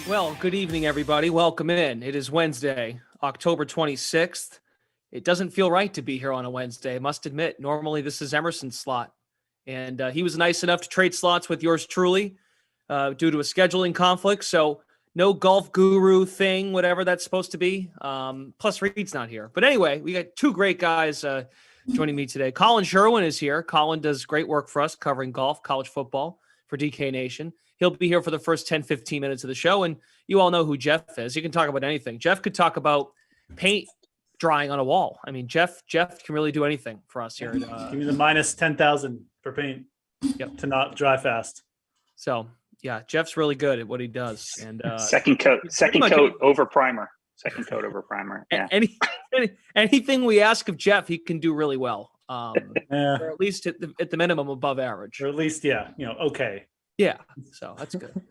Well, good evening, everybody. Welcome in. It is Wednesday, October 26th. It doesn't feel right to be here on a Wednesday, I must admit. Normally, this is Emerson's slot. And he was nice enough to trade slots with yours truly due to a scheduling conflict. So no golf guru thing, whatever that's supposed to be. Plus, Reed's not here. But anyway, we got two great guys joining me today. Colin Sherwin is here. Colin does great work for us covering golf, college football for DK Nation. He'll be here for the first 10, 15 minutes of the show. And you all know who Jeff is. You can talk about anything. Jeff could talk about paint drying on a wall. I mean, Jeff can really do anything for us here. Give me the minus 10,000 for paint to not dry fast. So, yeah, Jeff's really good at what he does. And second coat over primer. Second coat over primer. Yeah. Anything we ask of Jeff, he can do really well. Or at least at the minimum above average. Or at least, okay. Yeah, so that's good.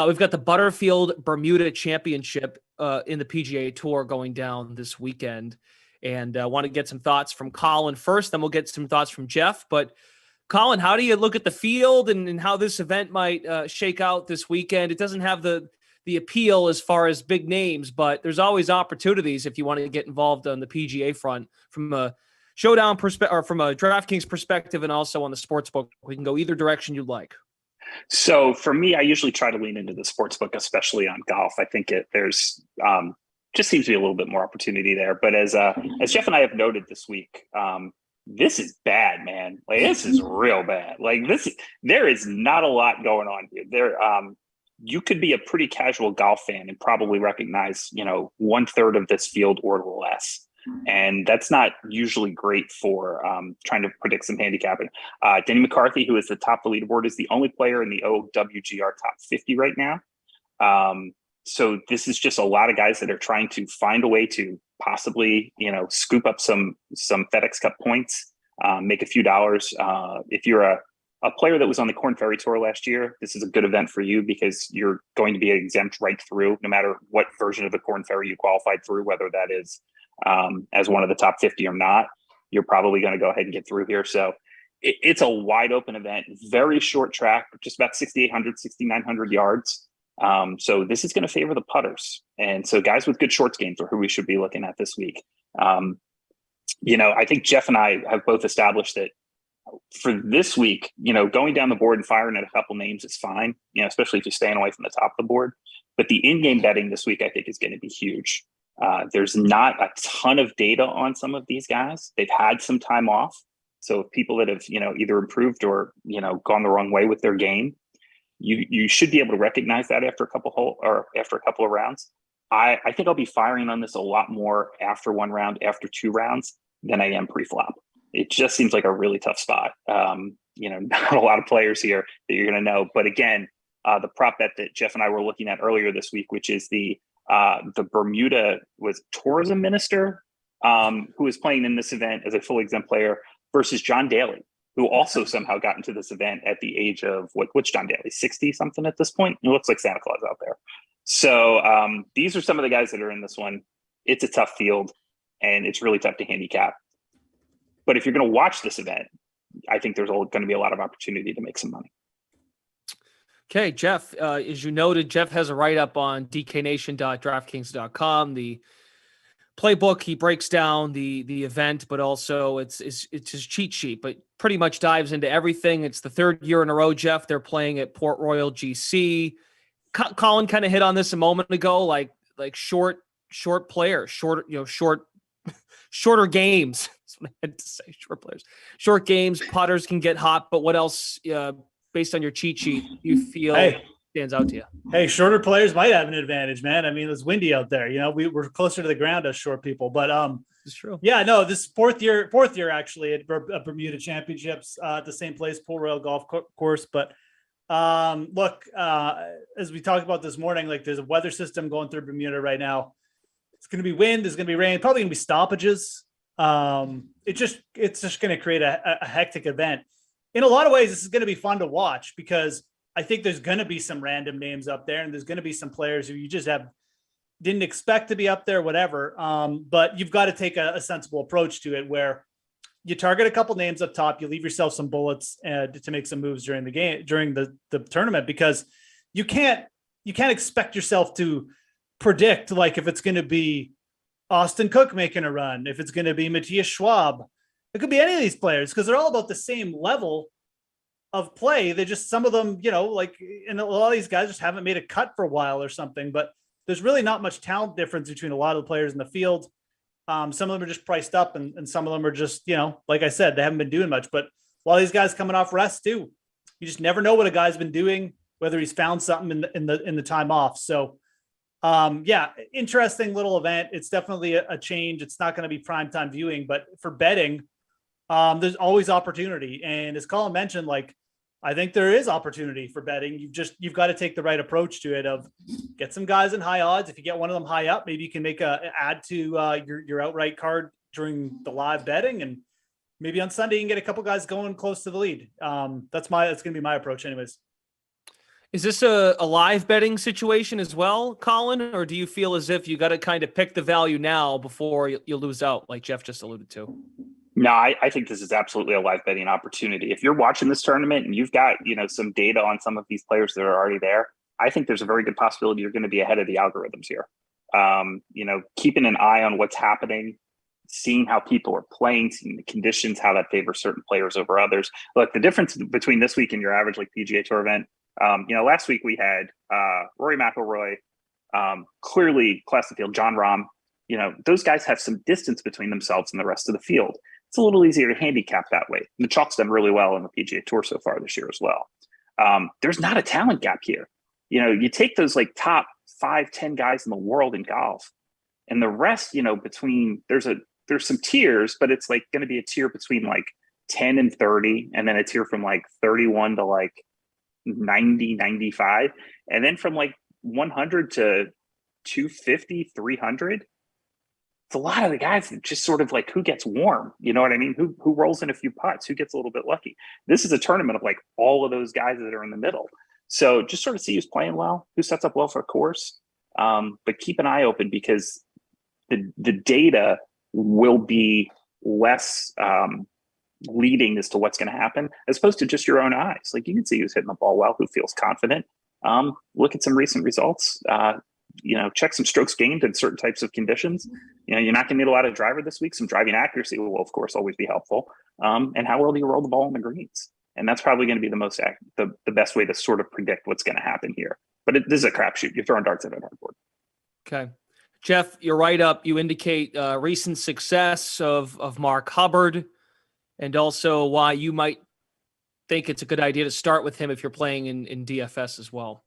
We've got the Butterfield Bermuda Championship in the PGA Tour going down this weekend. And I want to get some thoughts from Colin first, then we'll get some thoughts from Jeff. But Colin, how do you look at the field and how this event might shake out this weekend? It doesn't have the appeal as far as big names, but there's always opportunities if you want to get involved on the PGA front from a showdown perspective or from a DraftKings perspective and also on the sportsbook. We can go either direction you'd like. So for me, I usually try to lean into the sports book, especially on golf. I think there's just seems to be a little bit more opportunity there. But as Jeff and I have noted this week, this is bad, man. Like, this is real bad. Like, there is not a lot going on here. You could be a pretty casual golf fan and probably recognize, 1/3 of this field or less. And that's not usually great for trying to predict some handicapping. Denny McCarthy, who is the top of the leaderboard, is the only player in the OWGR top 50 right now. So this is just a lot of guys that are trying to find a way to possibly, scoop up some FedEx Cup points, make a few dollars. If you're a player that was on the Korn Ferry Tour last year, this is a good event for you because you're going to be exempt right through, no matter what version of the Korn Ferry you qualified through, whether that is as one of the top 50 or not, you're probably going to go ahead and get through here. So it's a wide open event, very short track, just about 6,800, 6,900 yards. So this is going to favor the putters. And so guys with good shorts games are who we should be looking at this week. I think Jeff and I have both established that for this week, going down the board and firing at a couple names is fine, especially if you're staying away from the top of the board. But the in-game betting this week, I think, is going to be huge. There's not a ton of data on some of these guys. They've had some time off. So people that have, either improved or, gone the wrong way with their game, you should be able to recognize that after a couple of rounds. I think I'll be firing on this a lot more after one round, after two rounds than I am pre-flop. It just seems like a really tough spot. Not a lot of players here that you're going to know. But again, the prop bet that Jeff and I were looking at earlier this week, which is the Bermuda tourism minister who is playing in this event as a full exempt player versus John Daly, who also somehow got into this event at the age of what's John Daly, 60 something at this point? It looks like Santa Claus out there. So these are some of the guys that are in this one. It's a tough field and it's really tough to handicap. But if you're going to watch this event, I think there's going to be a lot of opportunity to make some money. Okay, Jeff, as you noted, Jeff has a write-up on dknation.draftkings.com, the playbook. He breaks down the event, but also it's his cheat sheet, but pretty much dives into everything. It's the third year in a row, Jeff. They're playing at Port Royal GC. Colin kind of hit on this a moment ago, like short players, shorter games. That's what I had to say, short players. Short games, putters can get hot, but what else, based on your cheat sheet, you feel stands out to you? Hey, shorter players might have an advantage, man. I mean, it's windy out there. We're closer to the ground as short people, but it's true. Yeah, no, this fourth year actually at Bermuda Championships at the same place, Port Royal Golf Course. But look, as we talked about this morning, like there's a weather system going through Bermuda right now. It's going to be wind. There's going to be rain. Probably going to be stoppages. It's just going to create a hectic event. In a lot of ways, this is going to be fun to watch because I think there's going to be some random names up there, and there's going to be some players who you just didn't expect to be up there, whatever. But you've got to take a sensible approach to it where you target a couple names up top, you leave yourself some bullets to make some moves during the game, during the tournament, because you can't you can't expect yourself to predict like if it's going to be Austin Cook making a run, if it's going to be Matthias Schwab. It could be any of these players because they're all about the same level of play. They just, some of them, you know, like, and a lot of these guys just haven't made a cut for a while or something, but there's really not much talent difference between a lot of the players in the field. Some of them are just priced up and some of them are just, you know, like I said, they haven't been doing much, but a lot of these guys coming off rest too. You just never know what a guy's been doing, whether he's found something in the time off. So yeah, interesting little event. It's definitely a change. It's not going to be primetime viewing, but for betting, there's always opportunity. And as Colin mentioned, like, I think there is opportunity for betting. You've got to take the right approach to it of get some guys in high odds. If you get one of them high up, maybe you can make a add to your outright card during the live betting. And maybe on Sunday you can get a couple guys going close to the lead. That's going to be my approach anyways. Is this a live betting situation as well, Colin? Or do you feel as if you got to kind of pick the value now before you lose out, like Jeff just alluded to? No, I think this is absolutely a live betting opportunity. If you're watching this tournament and you've got, you know, some data on some of these players that are already there, I think there's a very good possibility you're going to be ahead of the algorithms here. You know, keeping an eye on what's happening, seeing how people are playing, seeing the conditions, how that favors certain players over others. Look, the difference between this week and your average like PGA Tour event, you know, last week we had Rory McIlroy, clearly class of field, John Rahm. You know, those guys have some distance between themselves and the rest of the field. It's a little easier to handicap that way. The chalk's done really well on the PGA Tour so far this year as well. There's not a talent gap here. You know, you take those like top 5-10 guys in the world in golf, and the rest, you know, between there's some tiers, but it's like going to be a tier between like 10 and 30, and then a tier from like 31 to like 90, 95, and then from like 100 to 250, 300. It's a lot of the guys that just sort of like who gets warm, you know what I mean? Who rolls in a few putts, who gets a little bit lucky. This is a tournament of like all of those guys that are in the middle. So just sort of see who's playing well, who sets up well for a course. But keep an eye open because the data will be less leading as to what's going to happen as opposed to just your own eyes. Like you can see who's hitting the ball well, who feels confident. Look at some recent results. You know, check some strokes gained in certain types of conditions. You know, you're not going to need a lot of driver this week. Some driving accuracy will, of course, always be helpful. And how well do you roll the ball on the greens? And that's probably going to be the best way to sort of predict what's going to happen here. But this is a crapshoot. You're throwing darts at a dartboard. Okay. Jeff, you're right up. You indicate recent success of Mark Hubbard and also why you might think it's a good idea to start with him if you're playing in DFS as well.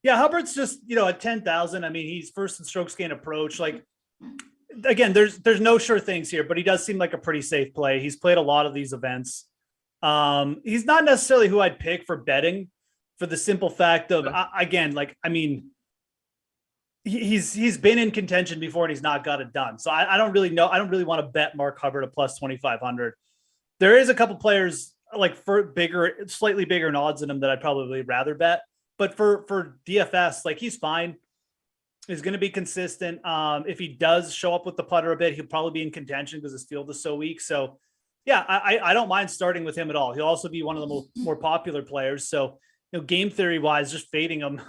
Yeah, Hubbard's just, you know, at 10,000. I mean, he's first in strokes gained approach. Like, again, there's no sure things here, but he does seem like a pretty safe play. He's played a lot of these events. He's not necessarily who I'd pick for betting for the simple fact of, again, like, I mean, he's been in contention before and he's not got it done. So I don't really know. I don't really want to bet Mark Hubbard a plus 2,500. There is a couple players like for slightly bigger odds in him that I'd probably rather bet. But for DFS, like he's fine. He's going to be consistent. If he does show up with the putter a bit, he'll probably be in contention because his field is so weak. So yeah, I don't mind starting with him at all. He'll also be one of the more popular players. So, you know, game theory wise, just fading him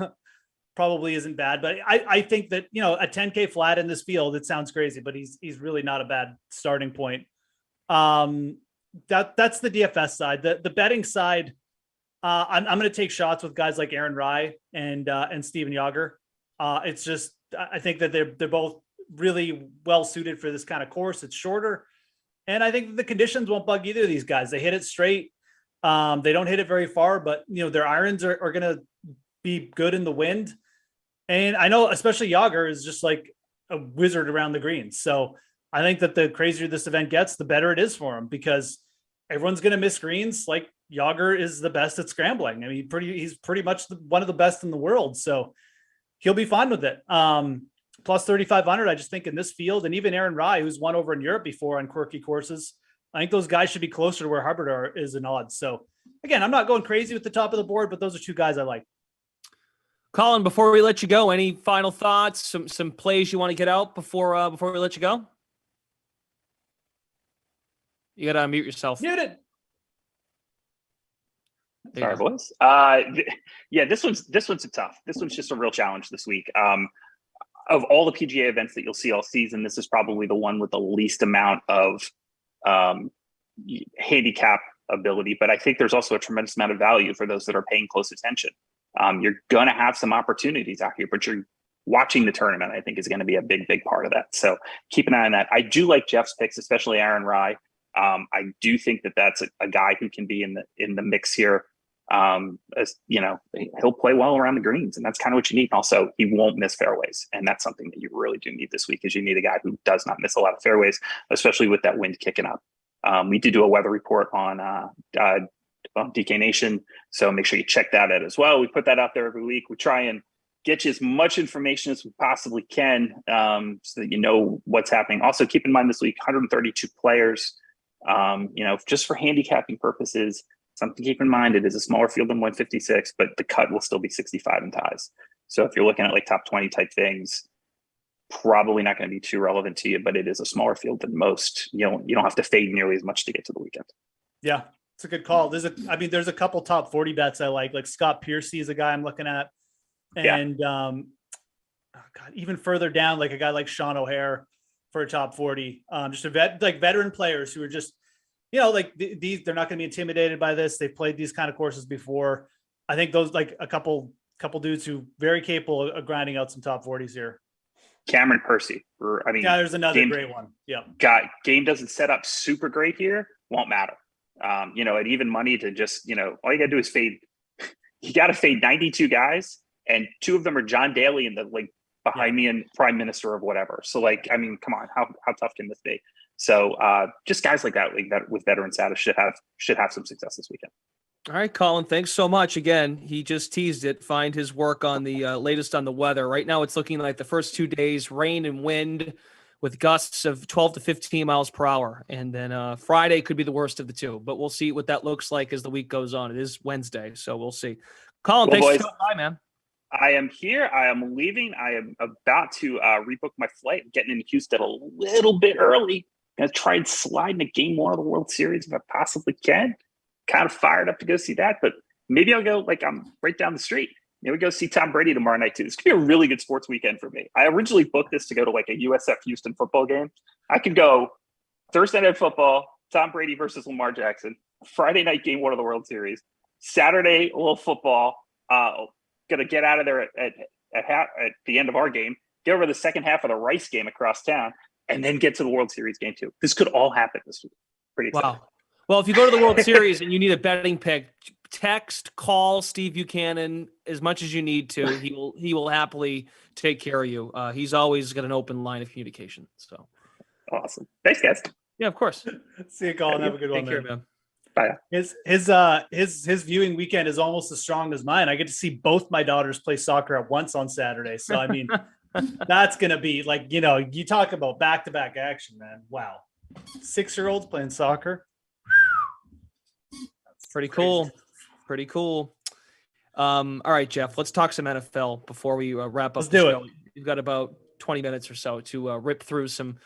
probably isn't bad. But I think that, you know, a 10K flat in this field, it sounds crazy, but he's really not a bad starting point. That's the DFS side. The betting side, I'm going to take shots with guys like Aaron Rai and Steven Yager. It's just, I think that they're both really well suited for this kind of course. It's shorter. And I think the conditions won't bug either of these guys. They hit it straight. They don't hit it very far, but you know, their irons are going to be good in the wind. And I know, especially Yager is just like a wizard around the greens. So I think that the crazier this event gets, the better it is for him because everyone's going to miss greens. Like Yager is the best at scrambling. I mean, he's pretty much one of the best in the world. So he'll be fine with it. Plus 3,500. I just think in this field, and even Aaron Rai, who's won over in Europe before on quirky courses, I think those guys should be closer to where Hubbard is in odds. So again, I'm not going crazy with the top of the board, but those are two guys I like. Colin, before we let you go, any final thoughts? Some plays you want to get out before we let you go? You got to unmute yourself. Muted. There you Sorry, go. boys. Yeah, this one's tough. This one's just a real challenge this week. Of all the PGA events that you'll see all season, this is probably the one with the least amount of handicap ability. But I think there's also a tremendous amount of value for those that are paying close attention. You're going to have some opportunities out here, but you're watching the tournament, I think, is going to be a big part of that. So keep an eye on that. I do like Jeff's picks, especially Aaron Rai. I do think that that's a guy who can be in the mix here. As you know, he'll play well around the greens, and that's kind of what you need. Also, he won't miss fairways, and that's something that you really do need this week. Is you need a guy who does not miss a lot of fairways, especially with that wind kicking up. We did do a weather report on DK Nation, so make sure you check that out as well. We put that out there every week. We try and get you as much information as we possibly can, so that you know what's happening. Also, keep in mind this week, 132 players. Just for handicapping purposes, something to keep in mind, it is a smaller field than 156, but the cut will still be 65 in ties. So if you're looking at like top 20 type things, probably not going to be too relevant to you, but it is a smaller field than most. You don't have to fade nearly as much to get to the weekend. Yeah, it's a good call. There's a couple top 40 bets I like Scott Piercy is a guy I'm looking at. And even further down, like a guy like Sean O'Hare for a top 40. Just veteran players who are just, these, they're not going to be intimidated by this. They've played these kind of courses before. I think those, like a couple dudes who very capable of grinding out some top 40s here. Cameron Percy. There's another great one. Yeah. Game doesn't set up super great here. Won't matter. At even money to just, all you got to do is fade. You got to fade 92 guys, and 2 of them are John Daly and the behind me and prime minister of whatever. So come on, how tough can this be? So just guys like that with veteran status should have some success this weekend. All right, Colin, thanks so much. Again, he just teased it. Find his work on the latest on the weather. Right now, it's looking like the first 2 days, rain and wind with gusts of 12 to 15 miles per hour. And then Friday could be the worst of the 2, but we'll see what that looks like as the week goes on. It is Wednesday, so we'll see. Colin, thanks for coming by, man. I am here. I am leaving. I am about to rebook my flight. I'm getting into Houston a little bit early. Going to try and slide into Game 1 of the World Series if I possibly can. Kind of fired up to go see that, but maybe I'll go, I'm right down the street. Maybe go see Tom Brady tomorrow night too. This could be a really good sports weekend for me. I originally booked this to go to a USF Houston football game. I could go Thursday night football, Tom Brady versus Lamar Jackson, Friday night Game 1 of the World Series, Saturday a little football. Gonna get out of there at the end of our game, get over the second half of the Rice game across town, and then get to the World Series game too. This could all happen this week. Pretty exciting. Wow. Well, if you go to the World Series and you need a betting pick, call Steve Buchanan as much as you need to. He will happily take care of you. He's always got an open line of communication. So awesome. Thanks, guys. Yeah, of course. See you, Colin. Have a good one. Take care, man. Bye. His viewing weekend is almost as strong as mine. I get to see both my daughters play soccer at once on Saturday. So that's gonna be you talk about back-to-back action, man. Wow. 6-year-olds playing soccer. Pretty cool. Pretty cool. All right, Jeff, let's talk some NFL before we wrap up. Let's do it. We've got about 20 minutes or so to rip through some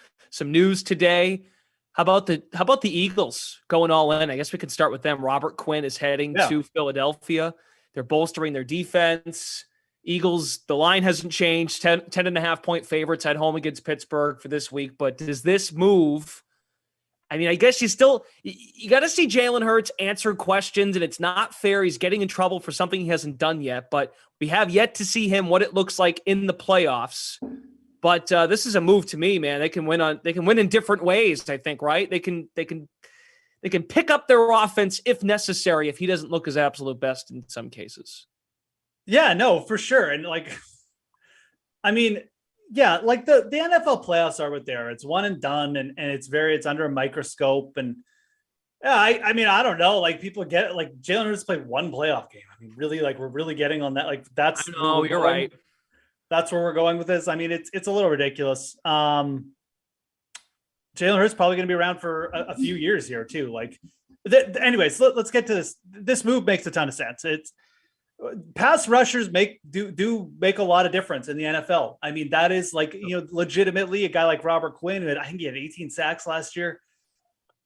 news today. How about the Eagles going all in? I guess we can start with them. Robert Quinn is heading to Philadelphia. They're bolstering their defense. Eagles, the line hasn't changed. 10.5 point favorites at home against Pittsburgh for this week. But does this move? I guess you got to see Jalen Hurts answer questions, and it's not fair. He's getting in trouble for something he hasn't done yet, but we have yet to see him what it looks like in the playoffs. But this is a move to me, man. They can win in different ways, I think, right? They can pick up their offense if necessary, if he doesn't look his absolute best in some cases. Yeah, no, for sure. And the NFL playoffs are what they are. It's one and done, and it's under a microscope. And I don't know. People get it. Jalen Hurts played one playoff game. Really, we're really getting on that. That's you're right. That's where we're going with this. It's a little ridiculous. Jalen Hurts probably going to be around for a few years here too. Anyways, let's get to this. This move makes a ton of sense. It's pass rushers do make a lot of difference in the NFL. That is legitimately a guy like Robert Quinn. I think he had 18 sacks last year.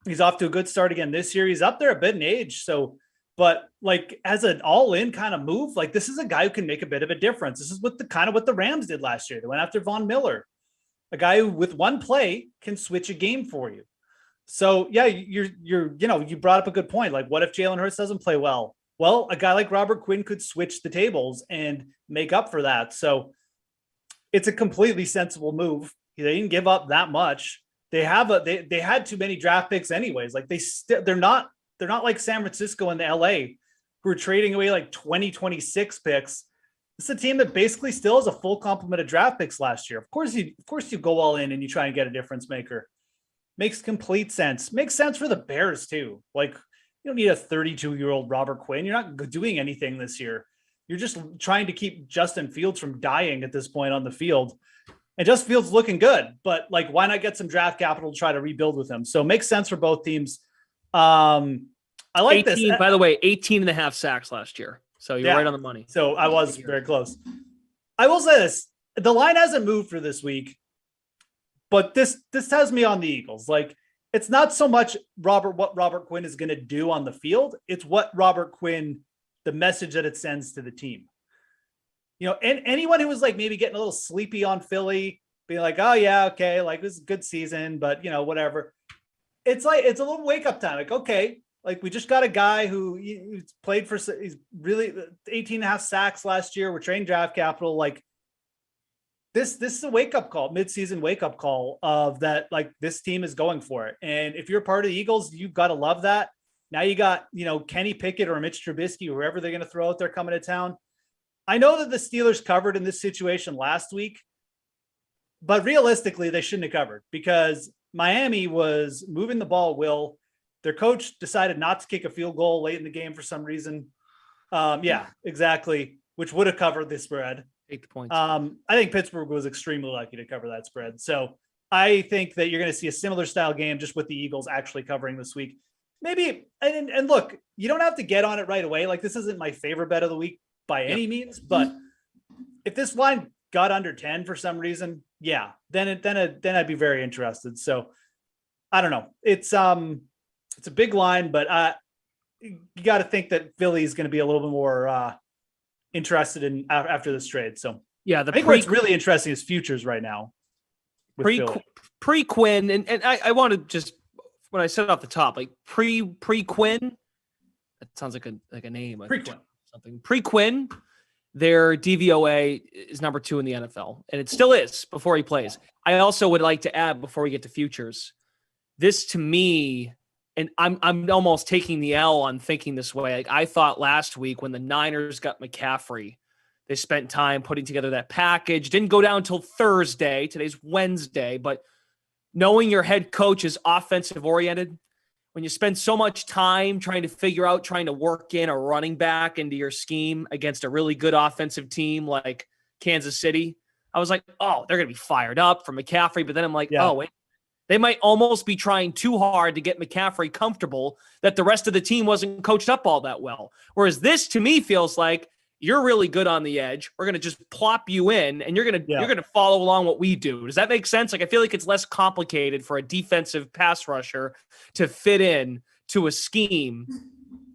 He's off to a good start again this year. He's up there a bit in age. So But like as an all-in kind of move, like this is a guy who can make a bit of a difference. This is what the Rams did last year. They went after Von Miller, a guy who with one play can switch a game for you. So yeah, you brought up a good point. Like, what if Jalen Hurts doesn't play well? Well, a guy like Robert Quinn could switch the tables and make up for that. So it's a completely sensible move. They didn't give up that much. They had too many draft picks anyways. Like they're not like San Francisco and the LA who are trading away like 2026 picks. It's a team that basically still has a full complement of draft picks last year. Of course you go all in and you try and get a difference maker. Makes complete sense. Makes sense for the Bears too. Like, you don't need a 32-year-old Robert Quinn. You're not doing anything this year. You're just trying to keep Justin Fields from dying at this point on the field. And Justin Fields looking good, but like, why not get some draft capital to try to rebuild with him? So it makes sense for both teams. I like 18, this. By the way, 18 and a half sacks last year. So you're right on the money. So I was very close. I will say this. The line hasn't moved for this week, but this has me on the Eagles. Like, it's not so much what Robert Quinn is going to do on the field. It's what Robert Quinn, the message that it sends to the team. You know, and anyone who was like maybe getting a little sleepy on Philly, being like, oh yeah, okay, like this is a good season, but you know, whatever. It's like, it's a little wake up time. Like, okay, like we just got a guy he's played for, he's really 18 and a half sacks last year. We're trading draft capital. Like this is a wake up call, mid-season wake up call of that. Like this team is going for it. And if you're part of the Eagles, you've got to love that. Now you got, you know, Kenny Pickett or Mitch Trubisky, whoever they're going to throw out there coming to town. I know that the Steelers covered in this situation last week, but realistically, they shouldn't have covered because Miami was moving the ball. Their coach decided not to kick a field goal late in the game for some reason. Yeah, exactly. Which would have covered the spread. 8 points. I think Pittsburgh was extremely lucky to cover that spread. So I think that you're going to see a similar style game just with the Eagles actually covering this week. Maybe, and look, you don't have to get on it right away. Like this isn't my favorite bet of the week by any means, but if this line got under 10 for some reason, yeah, then I'd be very interested. So I don't know. It's a big line, but you got to think that Philly is going to be a little bit more interested in after this trade. So yeah, I think what's really interesting is futures right now. Pre Quinn, and I want to just, when I said off the top, like pre Quinn, that sounds like a name. Pre-Quinn. Something pre-Quinn, their DVOA is number 2 in the NFL, and it still is before he plays. I also would like to add before we get to futures, this to me, and I'm almost taking the L on thinking this way. Like I thought last week when the Niners got McCaffrey, they spent time putting together that package. Didn't go down until Thursday. Today's Wednesday, but knowing your head coach is offensive oriented, when you spend so much time trying to work in a running back into your scheme against a really good offensive team like Kansas City, I was like, oh, they're going to be fired up for McCaffrey. But then I'm like, oh, wait, they might almost be trying too hard to get McCaffrey comfortable that the rest of the team wasn't coached up all that well. Whereas this to me feels like you're really good on the edge. We're going to just plop you in and you're going to follow along what we do. Does that make sense? Like, I feel like it's less complicated for a defensive pass rusher to fit in to a scheme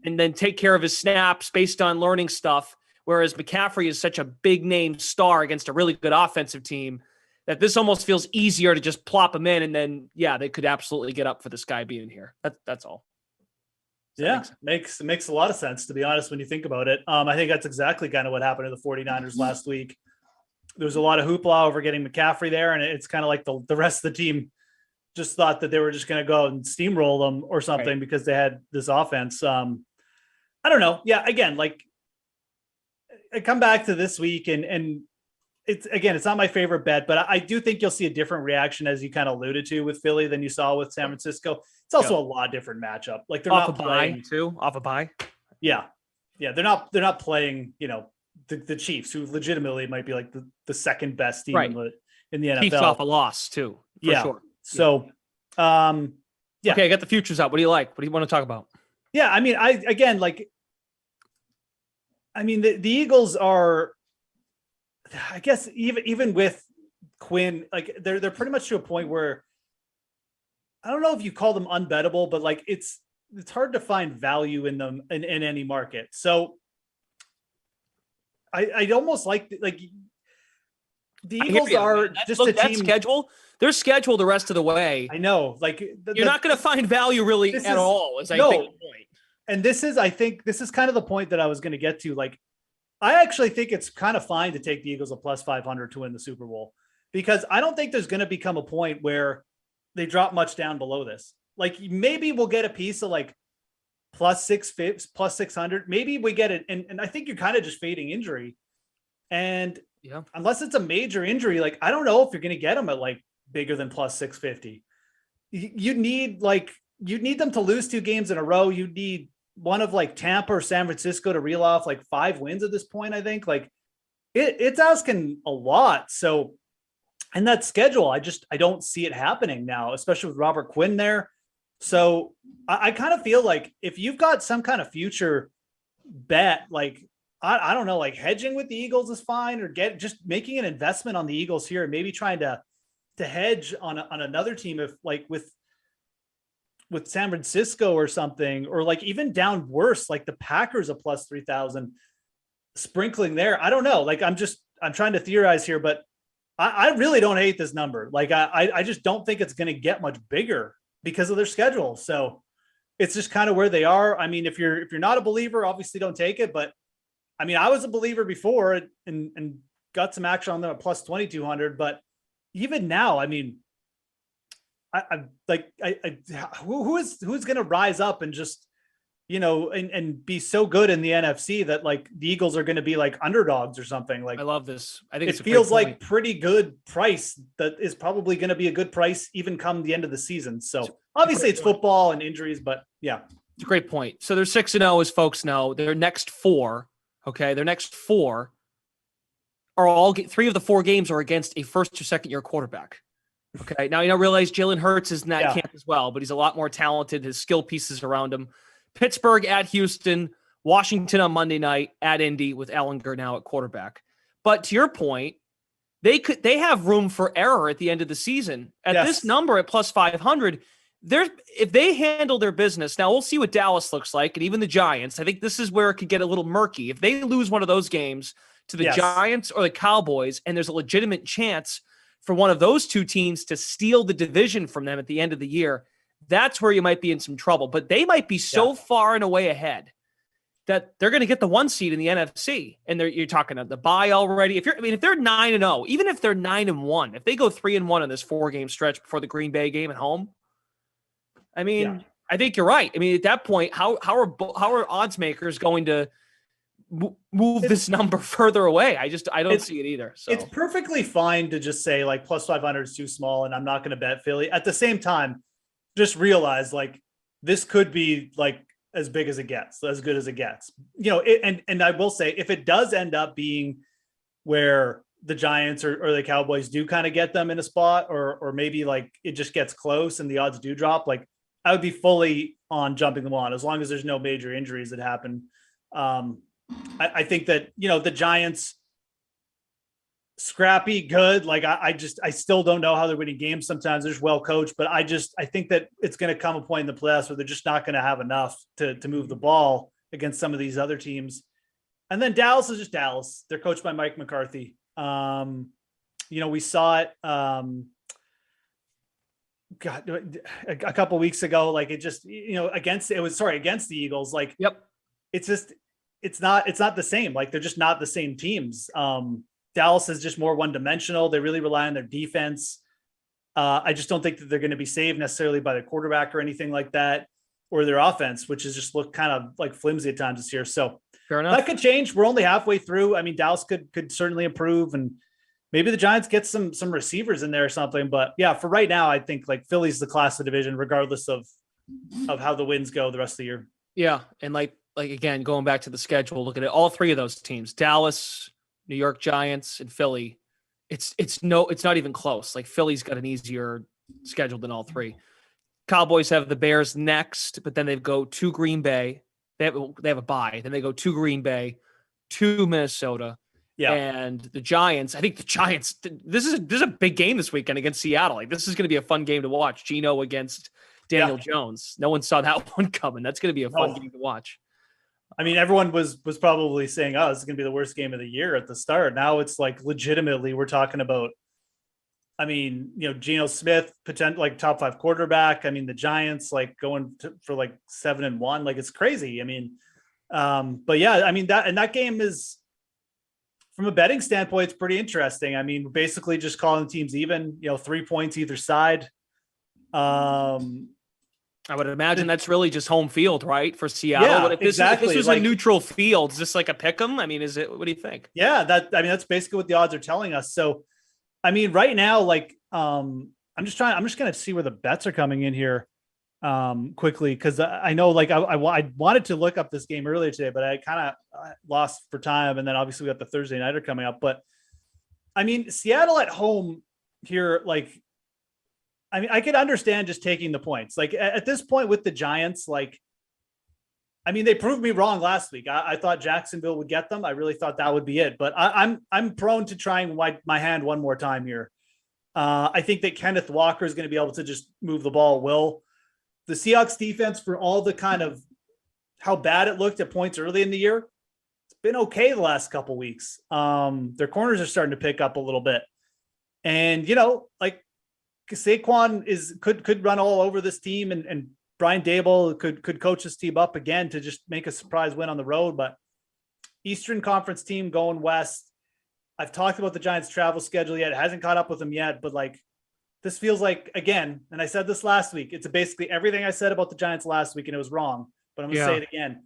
and then take care of his snaps based on learning stuff. Whereas McCaffrey is such a big name star against a really good offensive team that this almost feels easier to just plop him in. And then, they could absolutely get up for this guy being here. That's all. Yeah, makes a lot of sense, to be honest, when you think about it. I think that's exactly kind of what happened to the 49ers last week. There was a lot of hoopla over getting McCaffrey there, and it's kind of like the rest of the team just thought that they were just going to go and steamroll them or something because they had this offense. I don't know. Yeah, again, like I come back to this week and it's not my favorite bet, but I do think you'll see a different reaction, as you kind of alluded to with Philly, than you saw with San Francisco. It's also a lot different matchup. Like they're off not playing off a bye. Yeah. They're not playing, the Chiefs, who legitimately might be like the second best team in the NFL. Chiefs off a loss too. For sure. So, Okay, I got the futures out. What do you like? What do you want to talk about? Yeah. I mean, the Eagles are, I guess even with Quinn, like they're pretty much to a point where I don't know if you call them unbettable, but like it's it's hard to find value in them in any market. So I almost like the Eagles are just a team. Schedule. They're scheduled the rest of the way. I know, like you're not going to find value really at all. As I think the point. And I think this is kind of the point that I was going to get to. Like, I actually think it's kind of fine to take the Eagles a plus 500 to win the Super Bowl, because I don't think there's going to become a point where they drop much down below this. Like, maybe we'll get a piece of like plus 600. Maybe we get it. And I think you're kind of just fading injury. And unless it's a major injury, like, I don't know if you're going to get them at like bigger than plus 650. You need them to lose 2 games in a row. You need one of like Tampa or San Francisco to reel off like 5 wins at this point. I think like it's asking a lot. So, and that schedule, I don't see it happening now, especially with Robert Quinn there. So I kind of feel like if you've got some kind of future bet, like, I don't know, like hedging with the Eagles is fine, or just making an investment on the Eagles here and maybe trying to hedge on another team, if like with San Francisco or something, or like even down worse, like the Packers a plus 3,000 sprinkling there. I don't know. Like, I'm trying to theorize here, but I really don't hate this number. Like, I just don't think it's going to get much bigger because of their schedule. So it's just kind of where they are. I mean, if you're not a believer, obviously don't take it. But I mean, I was a believer before and got some action on them at plus 2,200, but even now, I mean, who's going to rise up and just, and be so good in the NFC that like the Eagles are going to be like underdogs or something. Like, I love this. I think it feels like pretty good price that is probably going to be a good price even come the end of the season. So obviously it's football and injuries, but yeah, it's a great point. So they're 6-0, as folks know. Their next 4, their next 4 are all 3 of the 4 games are against a first or second year quarterback. Okay. Now, realize Jalen Hurts is in that camp as well, but he's a lot more talented. His skill pieces around him. Pittsburgh at Houston, Washington on Monday night, at Indy with Ellinger now at quarterback. But to your point, they have room for error at the end of the season. At this number at plus 500, if they handle their business, now we'll see what Dallas looks like, and even the Giants. I think this is where it could get a little murky. If they lose one of those games to the Giants or the Cowboys, and there's a legitimate chance for one of those 2 teams to steal the division from them at the end of the year, that's where you might be in some trouble. But they might be so far and away ahead that they're going to get the 1 seed in the NFC. And you're talking about the bye already. If they're 9-0, even if they're 9-1, if they go 3-1 on this 4-game stretch before the Green Bay game at home, I mean, I think you're right. I mean, at that point, how are odds makers going to move this number further away? I don't see it either. So it's perfectly fine to just say like plus 500 is too small and I'm not going to bet Philly. At the same time, just realize like this could be like as big as it gets, as good as it gets, and I will say, if it does end up being where the Giants or the Cowboys do kind of get them in a spot, or maybe like it just gets close and the odds do drop, like I would be fully on jumping them on as long as there's no major injuries that happen. I think that, the Giants, scrappy, good. Like I still don't know how they're winning games. Sometimes they're just well coached, but I think that it's going to come a point in the playoffs where they're just not going to have enough to move the ball against some of these other teams. And then Dallas is just Dallas. They're coached by Mike McCarthy. We saw it a couple of weeks ago. Like it just, against the Eagles. Like, it's just, it's not the same. Like they're just not the same teams. Dallas is just more one-dimensional. They really rely on their defense. I just don't think that they're going to be saved necessarily by their quarterback or anything like that, or their offense, which has just looked kind of like flimsy at times this year. So fair enough. That could change. We're only halfway through. I mean, Dallas could certainly improve, and maybe the Giants get some receivers in there or something. But yeah, for right now, I think like Philly's the class of division, regardless of how the wins go the rest of the year. Yeah, and like again, going back to the schedule, looking at all 3 of those teams, Dallas, New York Giants, and Philly, it's not even close. Like Philly's got an easier schedule than all 3. Cowboys have the Bears next, but then they go to Green Bay. They have a bye. Then they go to Green Bay, to Minnesota. Yeah. And the Giants, I think the Giants, this is a big game this weekend against Seattle. Like this is going to be a fun game to watch. Geno against Daniel Jones. No one saw that one coming. That's going to be a fun game to watch. I mean, everyone was probably saying, "Oh, this is going to be the worst game of the year" at the start. Now it's like legitimately, we're talking about. I mean, Geno Smith, potential like top 5 quarterback. I mean, the Giants like going for like 7-1. Like it's crazy. I mean, but yeah, I mean that game is, from a betting standpoint, it's pretty interesting. I mean, we're basically just calling teams even. 3 points either side. I would imagine that's really just home field, right, for Seattle. Yeah, But if this was like, a neutral field, is this like a pick 'em? I mean, is it? What do you think? Yeah, that's basically what the odds are telling us. So, I mean, right now, like, I'm just gonna see where the bets are coming in here, quickly, because I know, like, I wanted to look up this game earlier today, but I kind of lost for time, and then obviously we got the Thursday nighter coming up. But I mean, Seattle at home here, like. I mean, I could understand just taking the points. Like at this point with the Giants, like, I mean, they proved me wrong last week. I thought Jacksonville would get them. I really thought that would be it. But I'm prone to trying my hand one more time here. I think that Kenneth Walker is going to be able to just move the ball. The Seahawks defense, for all the kind of how bad it looked at points early in the year, it's been okay the last couple weeks. Their corners are starting to pick up a little bit, and like. Saquon could run all over this team, and Brian Dable could coach this team up again to just make a surprise win on the road. But Eastern Conference team going west. I've talked about the Giants' travel schedule yet. It hasn't caught up with them yet, but like this feels like, again, and I said this last week, it's basically everything I said about the Giants last week, and it was wrong. But I'm gonna say it again.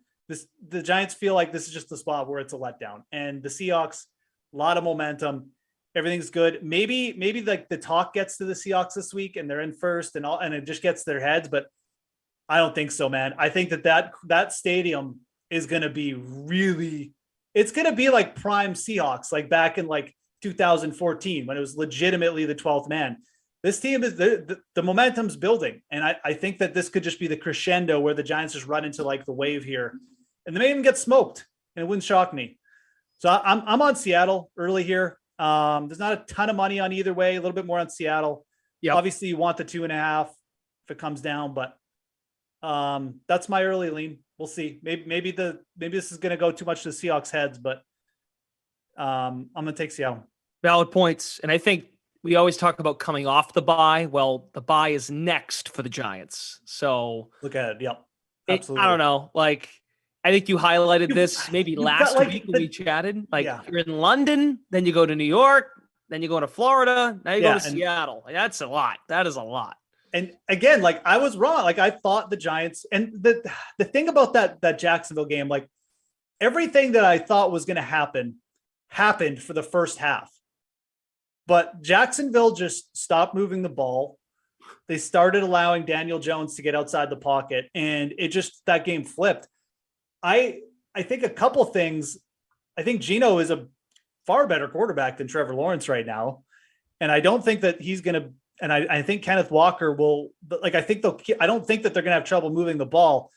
The Giants feel like this is just the spot where it's a letdown, and the Seahawks, a lot of momentum. Everything's good. Maybe like the talk gets to the Seahawks this week and they're in first and it just gets their heads, but I don't think so, man. I think that stadium is going to be it's going to be like prime Seahawks, like back in like 2014 when it was legitimately the 12th man. This team is the momentum's building. And I think that this could just be the crescendo where the Giants just run into like the wave here and they may even get smoked, and it wouldn't shock me. So I'm on Seattle early here. There's not a ton of money on either way, a little bit more on Seattle. Yeah, obviously you want the 2.5 if it comes down, but that's my early lean. We'll see. Maybe this is going to go too much to the Seahawks heads, but I'm going to take Seattle. Valid points. And I think we always talk about coming off the bye. Well, the bye is next for the Giants. So look at it. Yep. Absolutely. I don't know. Like, I think you highlighted this maybe last week when we chatted. Like you're in London, then you go to New York, then you go to Florida, now you go to Seattle. Like, that's a lot. That is a lot. And again, like I was wrong. Like I thought the Giants, and the thing about that Jacksonville game, like everything that I thought was going to happen happened for the first half. But Jacksonville just stopped moving the ball. They started allowing Daniel Jones to get outside the pocket, and that game flipped. I think a couple things. I think Geno is a far better quarterback than Trevor Lawrence right now. And I don't think that he's going to, and I think Kenneth Walker will, like, I don't think that they're going to have trouble moving the ball.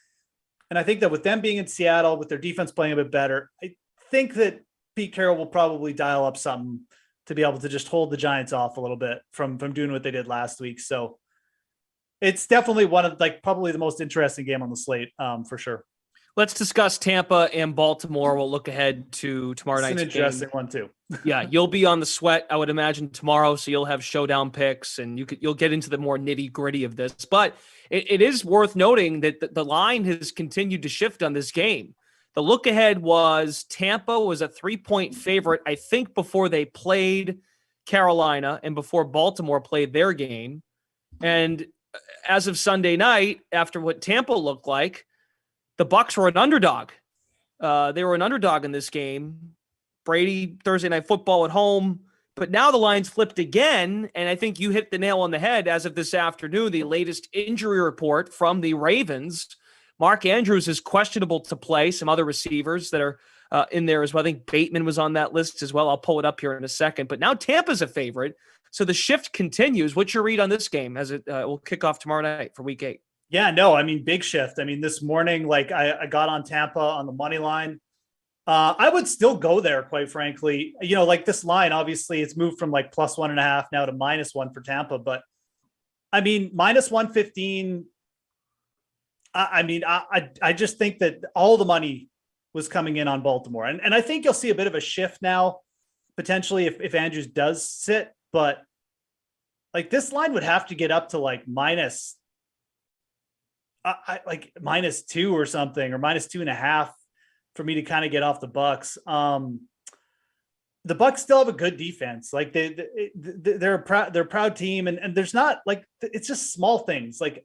And I think that with them being in Seattle, with their defense playing a bit better, I think that Pete Carroll will probably dial up something to be able to just hold the Giants off a little bit from doing what they did last week. So it's definitely one of probably the most interesting game on the slate, for sure. Let's discuss Tampa and Baltimore. We'll look ahead to tomorrow night's game. It's an interesting one too. Yeah, you'll be on the sweat, I would imagine, tomorrow, so you'll have showdown picks, and you'll get into the more nitty gritty of this. But it is worth noting that the line has continued to shift on this game. The look ahead was Tampa was a 3-point favorite, I think, before they played Carolina and before Baltimore played their game. And as of Sunday night, after what Tampa looked like, the Bucs were an underdog. They were an underdog in this game. Brady, Thursday Night Football at home. But now the line's flipped again, and I think you hit the nail on the head as of this afternoon, the latest injury report from the Ravens. Mark Andrews is questionable to play. Some other receivers that are in there as well. I think Bateman was on that list as well. I'll pull it up here in a second. But now Tampa's a favorite. So the shift continues. What's your read on this game as it will kick off tomorrow night for Week 8? Yeah, no, I mean, big shift. I mean, this morning, I got on Tampa on the money line. I would still go there, quite frankly. This line, obviously, it's moved from +1.5 now to -1 for Tampa. But I mean, -115, I just think that all the money was coming in on Baltimore. And I think you'll see a bit of a shift now, potentially if Andrews does sit, but like this line would have to get up to like minus -2 or something, or -2.5 for me to kind of get off the Bucks. The Bucks still have a good defense. Like they're a proud team. And there's not like, it's just small things. Like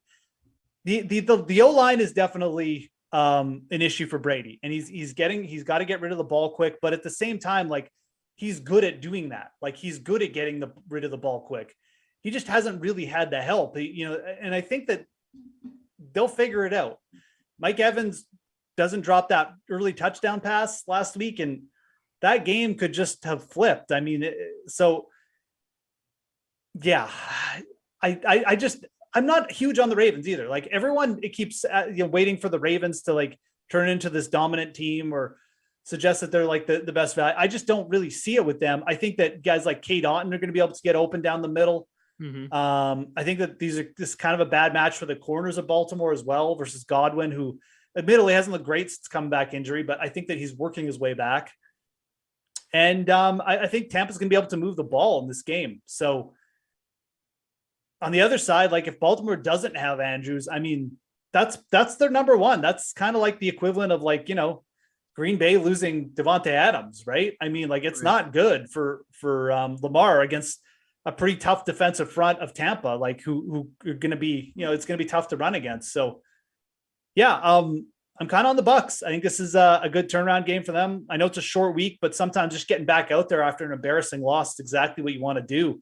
the O-line is definitely an issue for Brady, and he's got to get rid of the ball quick, but at the same time, like he's good at doing that. Like he's good at getting rid of the ball quick. He just hasn't really had the help, and I think that they'll figure it out. Mike Evans doesn't drop that early touchdown pass last week, and that game could just have flipped. I mean, so yeah, I'm not huge on the Ravens either. Like everyone, it keeps waiting for the Ravens to like turn into this dominant team or suggest that they're like the best value. I just don't really see it with them. I think that guys like Cade Otton are going to be able to get open down the middle. Mm-hmm. I think that this is kind of a bad match for the corners of Baltimore as well versus Godwin, who admittedly hasn't looked great since coming back injury, but I think that he's working his way back. And I think Tampa's going to be able to move the ball in this game. So on the other side, like if Baltimore doesn't have Andrews, I mean, that's their number one. That's kind of like the equivalent of like, Green Bay losing Devontae Adams, right? I mean, like it's not good for Lamar against a pretty tough defensive front of Tampa, like who are going to be, it's going to be tough to run against. So yeah, I'm kind of on the Bucks. I think this is a good turnaround game for them. I know it's a short week, but sometimes just getting back out there after an embarrassing loss is exactly what you want to do.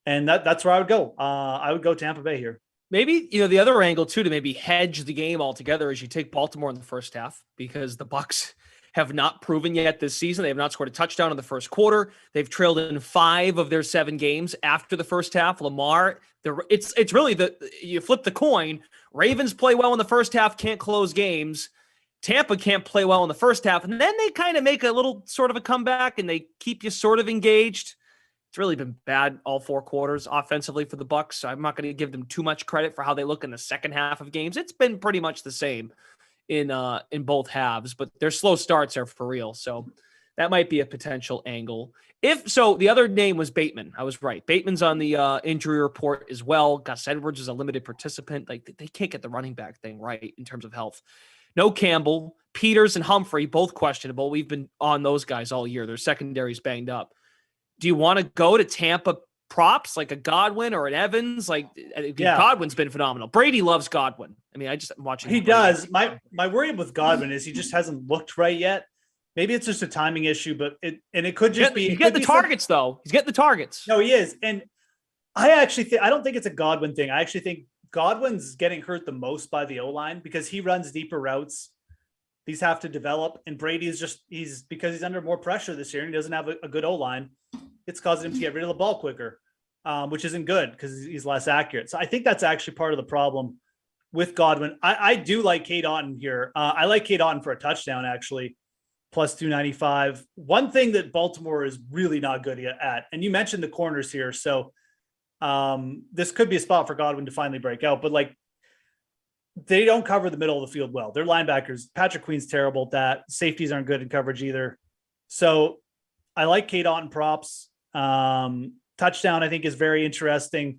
And that's where I would go. I would go Tampa Bay here. Maybe, the other angle too, to maybe hedge the game altogether, is you take Baltimore in the first half, because the Bucks have not proven yet this season. They have not scored a touchdown in the first quarter. They've trailed in 5 of their 7 games after the first half. Lamar, it's really you flip the coin. Ravens play well in the first half, can't close games. Tampa can't play well in the first half, and then they kind of make a little sort of a comeback and they keep you sort of engaged. It's really been bad all 4 quarters offensively for the Bucks. So I'm not going to give them too much credit for how they look in the second half of games. It's been pretty much the same in both halves, but their slow starts are for real. So that might be a potential angle. If so, the other name was Bateman. I was right. Bateman's on the injury report as well. Gus Edwards is a limited participant. Like they can't get the running back thing right in terms of health. No Campbell, Peters, and Humphrey, both questionable. We've been on those guys all year. Their secondary's banged up. Do you want to go to Tampa props like a Godwin or an Evans? Like Godwin's been phenomenal. Brady loves Godwin. I mean, I'm watching. He does. My worry with Godwin is he just hasn't looked right yet. Maybe it's just a timing issue, but it could just be. He's getting the targets though. He's getting the targets. No, he is. And I actually I don't think it's a Godwin thing. I actually think Godwin's getting hurt the most by the O-line because he runs deeper routes. These have to develop, and Brady is because he's under more pressure this year and he doesn't have a good O-line. It's causing him to get rid of the ball quicker, which isn't good because he's less accurate. So I think that's actually part of the problem with Godwin. I do like Cade Otton here. I like Cade Otton for a touchdown, actually, plus 295. One thing that Baltimore is really not good at, and you mentioned the corners here, so this could be a spot for Godwin to finally break out, but like they don't cover the middle of the field well. Their linebackers, Patrick Queen's terrible at that. Safeties aren't good in coverage either. So I like Cade Otton props. Touchdown, I think, is very interesting.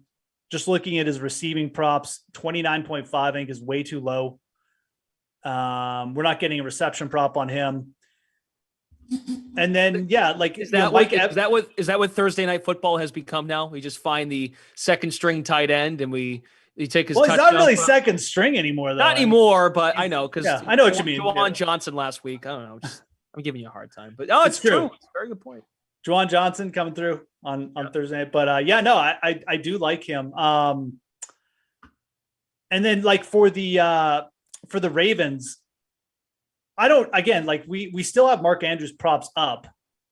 Just looking at his receiving props, 29.5, I think, is way too low. We're not getting a reception prop on him. And then, yeah, like is that what Thursday Night Football has become now? We just find the second string tight end and we take his. Well, he's not really second string anymore, though. Not anymore, but I know because I know what you mean. Juwan Johnson last week. I don't know. I'm giving you a hard time, but it's true. It's a very good point. Juwan Johnson coming through on Thursday night. But I do like him. And then like for the Ravens, we still have Mark Andrews props up.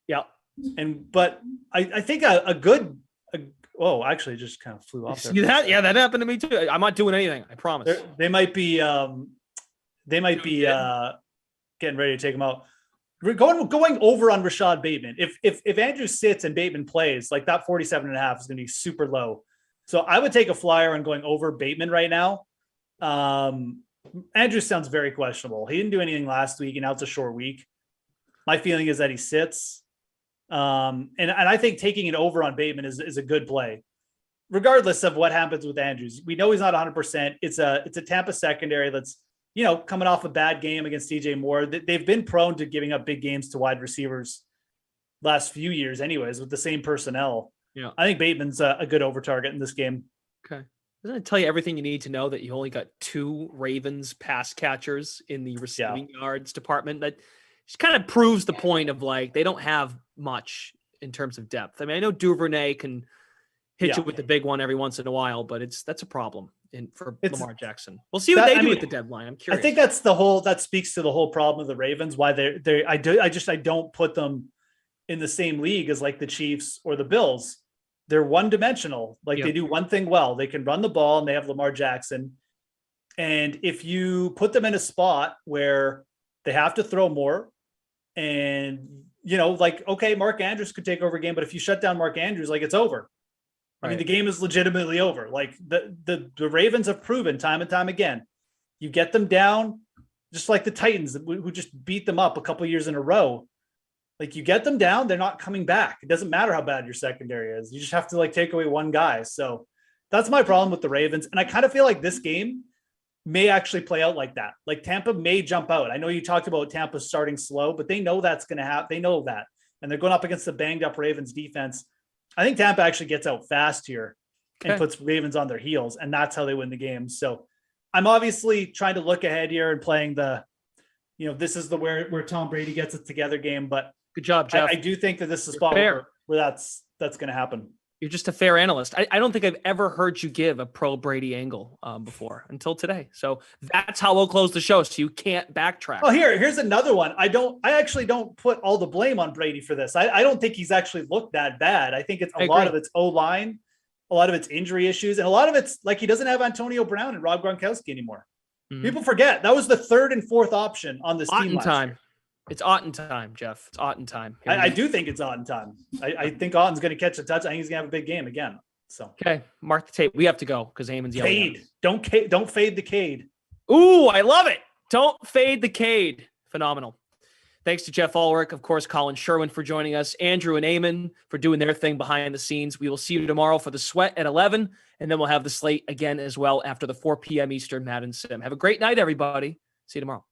Yeah. But I think actually it just kind of flew off there. Yeah, that happened to me too. I'm not doing anything. I promise. They might be getting ready to take him out. We're going over on Rashad Bateman. If Andrews sits and Bateman plays, like that 47.5 is going to be super low. So I would take a flyer on going over Bateman right now. Andrews sounds very questionable. He didn't do anything last week, and now it's a short week. My feeling is that he sits. And I think taking it over on Bateman is a good play, regardless of what happens with Andrews. We know he's not 100%. It's a Tampa secondary that's, coming off a bad game against DJ Moore. They've been prone to giving up big games to wide receivers last few years anyways, with the same personnel. Yeah. I think Bateman's a good over target in this game. Okay. Doesn't it tell you everything you need to know that you only got 2 Ravens pass catchers in the receiving yards department? That just kind of proves the point of they don't have much in terms of depth. I mean, I know Duvernay can hit you with the big one every once in a while, but that's a problem for Lamar Jackson. We'll see what they do at the deadline. I'm curious. I think that speaks to the whole problem of the Ravens, why I don't put them in the same league as the Chiefs or the Bills. They're one-dimensional. They do one thing well. They can run the ball, and they have Lamar Jackson. And if you put them in a spot where they have to throw more, and okay, Mark Andrews could take over a game, but if you shut down Mark Andrews, it's over. Right. I mean, the game is legitimately over. The Ravens have proven time and time again. You get them down, just like the Titans, who just beat them up a couple years in a row. You get them down, they're not coming back. It doesn't matter how bad your secondary is. You just have to take away one guy. So that's my problem with the Ravens. And I kind of feel like this game may actually play out like that. Tampa may jump out. I know you talked about Tampa starting slow, but they know that's going to happen. They know that. And they're going up against the banged up Ravens defense. I think Tampa actually gets out fast here and puts Ravens on their heels. And that's how they win the game. So I'm obviously trying to look ahead here and playing the, this is the where Tom Brady gets it together game. But good job, Jeff. I do think that this is a spot where that's going to happen. You're just a fair analyst. I don't think I've ever heard you give a pro Brady angle before until today. So that's how we'll close the show. So you can't backtrack. Oh, here's another one. I actually don't put all the blame on Brady for this. I don't think he's actually looked that bad. I think it's a lot of it's O-line, a lot of it's injury issues, and a lot of it's he doesn't have Antonio Brown and Rob Gronkowski anymore. Mm-hmm. People forget that was the 3rd and 4th option on this team last year. It's Otten time, Jeff. It's Otten time. I do think it's Otten time. I think Otten's going to catch a touch. I think he's going to have a big game again. So okay, mark the tape. We have to go because Eamon's yelling. Cade. Don't fade the Cade. Ooh, I love it. Don't fade the Cade. Phenomenal. Thanks to Jeff Ulrich, of course, Colin Sherwin for joining us, Andrew and Eamon for doing their thing behind the scenes. We will see you tomorrow for the Sweat at 11, and then we'll have the Slate again as well after the 4 p.m. Eastern Madden Sim. Have a great night, everybody. See you tomorrow.